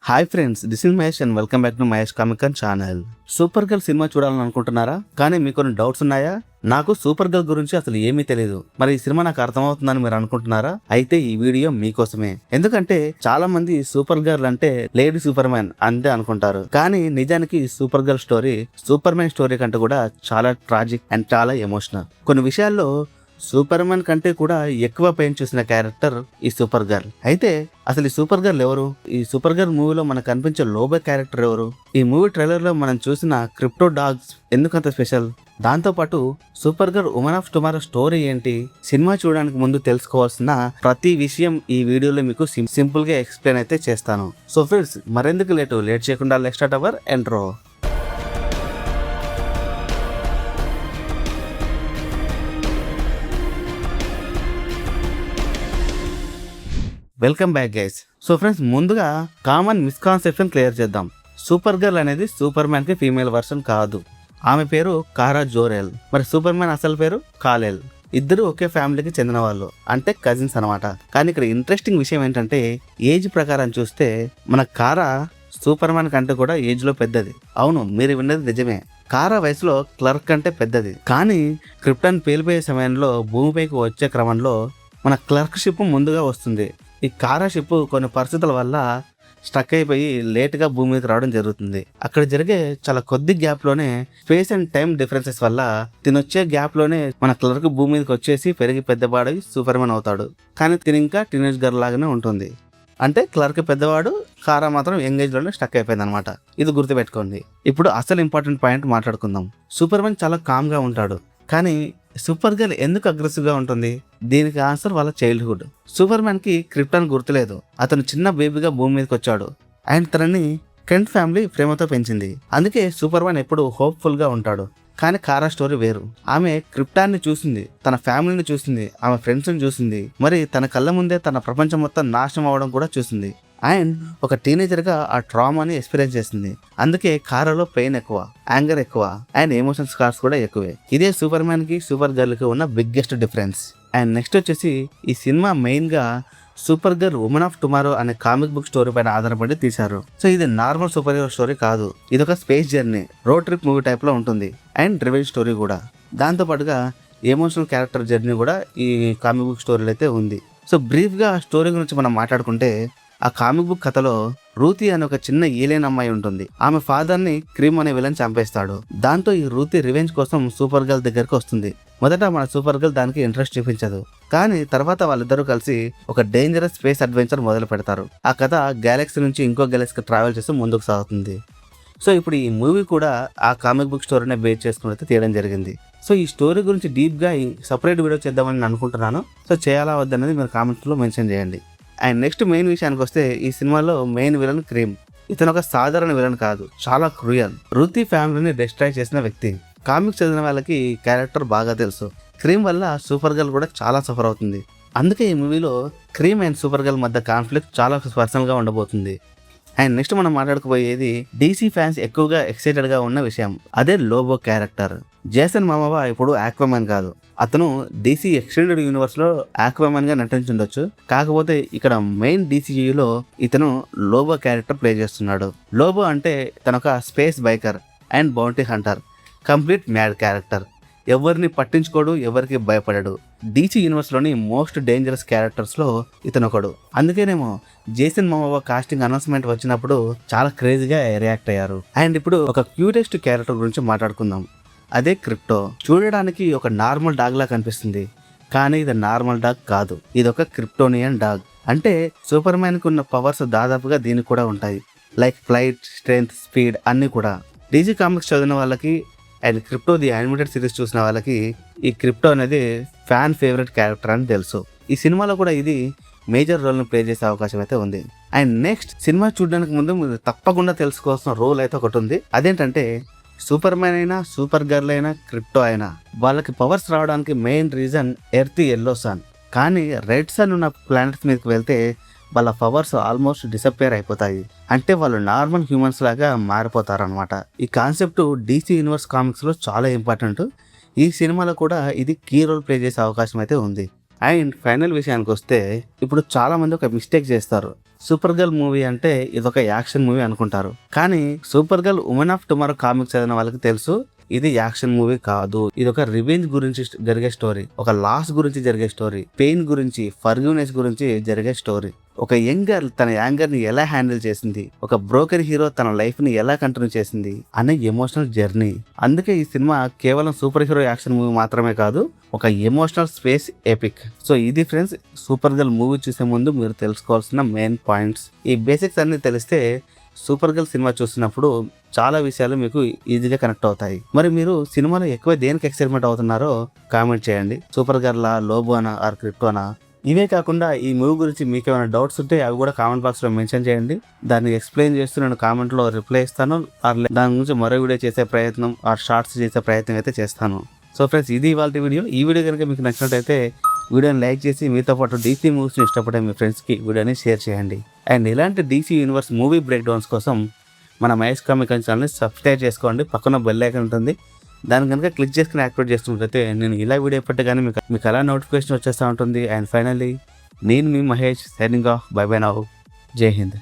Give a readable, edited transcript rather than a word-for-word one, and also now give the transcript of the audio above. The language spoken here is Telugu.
Hi friends, this is Mahesh and welcome back to Mahesh comic channel. Super girl cinema చూడాలని అనుకుంటున్నారా? కానీ మీకు కొన్ని డౌట్స్ ఉన్నాయా? నాకు సూపర్ గర్ల్ గురించి అసలు ఏమీ తెలియదు, మరి ఈ సినిమా నాకు అర్థమవుతుందని మీరు అనుకుంటున్నారా? అయితే ఈ వీడియో మీకోసమే. ఎందుకంటే చాలా మంది సూపర్ గర్ల్ అంటే లేడీ సూపర్ మ్యాన్ అంతే అనుకుంటారు, కానీ నిజానికి super girl story super man story కంటే కూడా చాలా ట్రాజిక్ అండ్ చాలా ఎమోషనల్. కొన్ని విషయాల్లో సూపర్ మ్యాన్ కంటే కూడా ఎక్కువ పెయిన్ చూసిన క్యారెక్టర్ ఈ సూపర్ గర్ల్. అయితే అసలు ఈ సూపర్ గర్ల్ ఎవరు? ఈ సూపర్ గర్ల్ మూవీలో మనకు కనిపించే లోబో క్యారెక్టర్ ఎవరు? ఈ మూవీ ట్రైలర్ లో మనం చూసిన క్రిప్టో డాగ్స్ ఎందుకంత స్పెషల్? దాంతో పాటు super girl women of tomorrow story ఏంటి? సినిమా చూడడానికి ముందు తెలుసుకోవాల్సిన ప్రతి విషయం ఈ వీడియోలో మీకు సింపుల్ గా ఎక్స్ప్లెయిన్ అయితే చేస్తాను. సో ఫ్రెండ్స్, మరెందుకు లేట్ చేయకుండా let's start our intro. Welcome back guys. So friends, ముందుగా కామన్ మిస్కాన్సెప్షన్ క్లియర్ చేద్దాం. సూపర్ గర్ల్ అనేది సూపర్ మ్యాన్ కి ఫీమేల్ వర్షన్ కాదు. ఆమె పేరు కారా జోరెల్. మరి సూపర్ మ్యాన్ అసలు పేరు కాలెల్. ఇద్దరు ఒకే ఫ్యామిలీకి చెందిన వాళ్ళు, అంటే కజిన్స్ అనమాట. కానీ ఇక్కడ ఇంట్రెస్టింగ్ విషయం ఏంటంటే ఏజ్ ప్రకారం చూస్తే మన కారా సూపర్ మ్యాన్ కంటే కూడా ఏజ్ లో పెద్దది. అవును, మీరు విన్నది నిజమే. కారా వయసులో క్లర్క్ కంటే పెద్దది. కానీ క్రిప్టాన్ పేలిపోయే సమయంలో భూమిపైకి వచ్చే క్రమంలో మన క్లర్క్ షిప్ ముందుగా వస్తుంది. ఈ కారా షిప్ కొన్ని పరిస్థితుల వల్ల స్టక్ అయిపోయి లేట్గా భూమి మీదకి రావడం జరుగుతుంది. అక్కడ జరిగే చాలా కొద్ది గ్యాప్ లోనే స్పేస్ అండ్ టైం డిఫరెన్సెస్ వల్ల తినొచ్చే గ్యాప్ లోనే మన క్లర్క్ భూమి మీదకి వచ్చేసి పెరిగి పెద్దవాడు సూపర్ మ్యాన్ అవుతాడు. కానీ తిని ఇంకా టీనేజ్ గర్ల్ లాగానే ఉంటుంది. అంటే క్లర్క్ పెద్దవాడు, కారా మాత్రం యంగ్ ఏజ్ లోనే స్టక్ అయిపోయింది అనమాట. ఇది గుర్తుపెట్టుకోండి. ఇప్పుడు అసలు ఇంపార్టెంట్ పాయింట్ మాట్లాడుకుందాం. సూపర్ మ్యాన్ చాలా కామ్ గా ఉంటాడు, కానీ సూపర్ గర్ల్ ఎందుకు అగ్రెసివ్ గా ఉంటుంది? దీనికి ఆన్సర్ వాళ్ళ చైల్డ్హుడ్. సూపర్ మ్యాన్ కి క్రిప్టాన్ గుర్తులేదు. అతను చిన్న బేబీగా భూమి మీదకి వచ్చాడు అండ్ తనని కెంట్ ఫ్యామిలీ ప్రేమతో పెంచింది. అందుకే సూపర్ మ్యాన్ ఎప్పుడు హోప్ఫుల్ గా ఉంటాడు. కానీ కారా స్టోరీ వేరు. ఆమె క్రిప్టాన్ ని చూసింది, తన ఫ్యామిలీని చూసింది, ఆమె ఫ్రెండ్స్ ని చూసింది, మరి తన కళ్ళ ముందే తన ప్రపంచం మొత్తం నాశనం అవడం కూడా చూసింది. అండ్ ఒక టీనేజర్ గా ఆ ట్రామాని ఎక్స్పీరియన్స్ చేసింది. అందుకే కారాలో పెయిన్ ఎక్కువ, యాంగర్ ఎక్కువ అండ్ ఎమోషన్ స్కార్స్ కూడా ఎక్కువే. ఇదే సూపర్ మ్యాన్ కి సూపర్ గర్ల్ కి ఉన్న బిగ్గెస్ట్ డిఫరెన్స్. అండ్ నెక్స్ట్ వచ్చేసి ఈ సినిమా మెయిన్ గా super girl women of tomorrow అనే కామిక్ బుక్ స్టోరీ పైన ఆధారపడి తీశారు. సో ఇది నార్మల్ సూపర్ హీరో స్టోరీ కాదు. ఇది ఒక space journey, road trip movie type లో ఉంటుంది అండ్ రివెంజ్ స్టోరీ కూడా. దాంతో పాటుగా ఎమోషనల్ క్యారెక్టర్ జర్నీ కూడా ఈ కామిక్ బుక్ స్టోరీలో అయితే ఉంది. సో బ్రీఫ్ గా స్టోరీ గురించి మనం మాట్లాడుకుంటే, ఆ కామిక్ బుక్ కథలో రూతి అనే ఒక చిన్న ఏలియన్ అమ్మాయి ఉంటుంది. ఆమె ఫాదర్ ని క్రీమ్ అనే విలన్ చంపేస్తాడు. దాంతో ఈ రూతి రివెంజ్ కోసం సూపర్ గర్ల్ దగ్గరకు వస్తుంది. మొదట మన సూపర్ గర్ల్ దానికి ఇంట్రెస్ట్ చూపించదు, కానీ తర్వాత వాళ్ళిద్దరూ కలిసి ఒక డేంజరస్ స్పేస్ అడ్వెంచర్ మొదలు పెడతారు. ఆ కథ గ్యాలక్సీ నుంచి ఇంకో గ్యాలక్సీకి ట్రావెల్ చేస్తూ ముందుకు సాగుతుంది. సో ఇప్పుడు ఈ మూవీ కూడా ఆ కామిక్ బుక్ స్టోరీనే బేస్ చేసుకుని అయితే తీయడం జరిగింది. సో ఈ స్టోరీ గురించి డీప్ గా సపరేట్ వీడియో చేద్దామని అనుకుంటున్నాను. సో చేయాలా వద్దనేది మీరు కామెంట్స్ లో మెన్షన్ చేయండి. అండ్ నెక్స్ట్ మెయిన్ విషయానికి వస్తే, ఈ సినిమాలో మెయిన్ విలన్ క్రీమ్. ఇతను ఒక సాధారణ విలన్ కాదు, చాలా క్రూయల్. రూతి ఫ్యామిలీని డిస్ట్రాయ్ చేసిన వ్యక్తి. కామిక్స్ చదివిన వాళ్ళకి ఈ క్యారెక్టర్ బాగా తెలుసు. క్రీమ్ వల్ల సూపర్ గర్ల్ కూడా చాలా సఫర్ అవుతుంది. అందుకే ఈ మూవీలో క్రీమ్ అండ్ సూపర్ గర్ల్ మధ్య కాన్ఫ్లిక్ట్ చాలా పర్సనల్ గా ఉండబోతుంది. అండ్ నెక్స్ట్ మనం మాట్లాడుకోబోయేది డీసీ ఫ్యాన్స్ ఎక్కువగా ఎక్సైటెడ్ గా ఉన్న విషయం. అదే లోబో క్యారెక్టర్. జేసన్ మామోవా ఇప్పుడు ఆక్వామ్యాన్ కాదు, అతను డీసీ ఎక్స్టెండెడ్ యూనివర్స్ లో ఆక్వామ్యాన్ గా నటించుండొచ్చు. కాకపోతే ఇక్కడ మెయిన్ డీసీయూలో ఇతను లోబో క్యారెక్టర్ ప్లే చేస్తున్నాడు. లోబో అంటే తనొక space biker and bounty hunter, complete mad character. ఎవరిని పట్టించుకోడు, ఎవరికి భయపడడు. డీసీ యూనివర్స్ లోని మోస్ట్ డేంజరస్ క్యారెక్టర్స్ లో ఇతను ఒకడు. అందుకేనేమో జేసన్ మామోవా కాస్టింగ్ అనౌన్స్మెంట్ వచ్చినప్పుడు చాలా క్రేజీగా రియాక్ట్ అయ్యారు. అండ్ ఇప్పుడు ఒక క్యూటెస్ట్ క్యారెక్టర్ గురించి మాట్లాడుకుందాం. అదే క్రిప్టో. చూడడానికి ఒక నార్మల్ డాగ్ లా కనిపిస్తుంది, కానీ ఇది నార్మల్ డాగ్ కాదు. ఇది ఒక క్రిప్టోనియన్ డాగ్. అంటే సూపర్ మ్యాన్ కు ఉన్న పవర్స్ దాదాపుగా దీనికి కూడా ఉంటాయి, లైక్ ఫ్లైట్, స్ట్రెంగ్త్, స్పీడ్ అన్ని కూడా. డీసీ కామిక్స్ చదివిన వాళ్ళకి and crypto the animated series చూసిన వాళ్ళకి ఈ క్రిప్టో అనేది ఫ్యాన్ ఫేవరెట్ క్యారెక్టర్ అని తెలుసు. ఈ సినిమాలో కూడా ఇది మేజర్ రోల్ ని ప్లే చేసే అవకాశం అయితే ఉంది. అండ్ నెక్స్ట్, సినిమా చూడడానికి ముందు మీరు తప్పకుండా తెలుసుకోవాల్సిన రోల్ అయితే ఒకటి ఉంది. అదేంటంటే సూపర్ మ్యాన్ అయినా, సూపర్ గర్ల్ అయినా, క్రిప్టో అయినా వాళ్ళకి పవర్స్ రావడానికి main reason earth yellow sun. కానీ రెడ్ సన్ ఉన్న ప్లానెట్స్ మీదకి వెళ్తే వాళ్ళ పవర్స్ ఆల్మోస్ట్ డిసప్పేర్ అయిపోతాయి. అంటే వాళ్ళు నార్మల్ హ్యూమన్స్ లాగా మారిపోతారు అనమాట. ఈ కాన్సెప్ట్ డీసీ యూనివర్స్ కామిక్స్ లో చాలా ఇంపార్టెంట్. ఈ సినిమాలో కూడా ఇది కీ రోల్ ప్లే చేసే అవకాశం అయితే ఉంది. అండ్ ఫైనల్ విషయానికి వస్తే, ఇప్పుడు చాలా మంది ఒక మిస్టేక్ చేస్తారు. సూపర్ గర్ల్ మూవీ అంటే ఇదొక యాక్షన్ మూవీ అనుకుంటారు, కానీ super girl women of tomorrow comics చదివిన వాళ్ళకి తెలుసు ఇది యాక్షన్ మూవీ కాదు. ఇది ఒక రివెంజ్ గురించి జరిగే స్టోరీ, ఒక లాస్ గురించి జరిగే స్టోరీ, పెయిన్ గురించి, ఫర్గ్యూనెస్ గురించి జరిగే స్టోరీ. ఒక యంగ్ గర్ల్ తన యాంగర్ ని ఎలా హ్యాండిల్ చేసింది, ఒక బ్రోకర్ హీరో తన లైఫ్ ని ఎలా కంటిన్యూ చేసింది అనే ఎమోషనల్ జర్నీ. అందుకే ఈ సినిమా కేవలం సూపర్ హీరో యాక్షన్ మూవీ మాత్రమే కాదు, ఒక ఎమోషనల్ స్పేస్ ఎపిక్. సో ఇది ఫ్రెండ్స్, సూపర్ గర్ల్ మూవీ చూసే ముందు మీరు తెలుసుకోవాల్సిన మెయిన్ పాయింట్స్. ఈ బేసిక్స్ అన్ని తెలిస్తే సూపర్ గర్ల్ సినిమా చూసినప్పుడు చాలా విషయాలు మీకు ఈజీగా కనెక్ట్ అవుతాయి. మరి మీరు సినిమాలో ఎక్కువ దేనికి ఎక్సైట్మెంట్ అవుతున్నారో కామెంట్ చేయండి. సూపర్ గర్లా, లోబోనా ఆర్ క్రిప్టోనా? ఇవే కాకుండా ఈ మూవీ గురించి మీకు ఏమైనా డౌట్స్ ఉంటే అవి కూడా కామెంట్ బాక్స్లో మెన్షన్ చేయండి. దాన్ని ఎక్స్ప్లెయిన్ చేస్తూ నేను కామెంట్లో రిప్లై ఇస్తాను. దాని గురించి మరో వీడియో చేసే ప్రయత్నం ఆర్ షార్ట్స్ చేసే ప్రయత్నం అయితే చేస్తాను. సో ఫ్రెండ్స్, ఇది ఇవాళ వీడియో. ఈ వీడియో కనుక మీకు నచ్చినట్టయితే వీడియోని లైక్ చేసి మీతో పాటు డీసీ మూవీస్ని ఇష్టపడే మీ ఫ్రెండ్స్కి వీడియోని షేర్ చేయండి. అండ్ ఇలాంటి DC universe movie break downs కోసం మన మహేష్ కామిక్ ఛానల్ని సబ్స్క్రైబ్ చేసుకోండి. పక్కన బెల్ ఐకాన్ ఉంటుంది, దాన్ని కనుక క్లిక్ చేసుకుని యాక్టివేట్ చేస్తున్నట్లయితే నేను ఇలా వీడియో పెట్టగానే మీకు అలా నోటిఫికేషన్ వచ్చేస్తూ ఉంటుంది. అండ్ ఫైనల్లీ నేను మీ Mahesh signing off. Bye bye now. Jai Hind.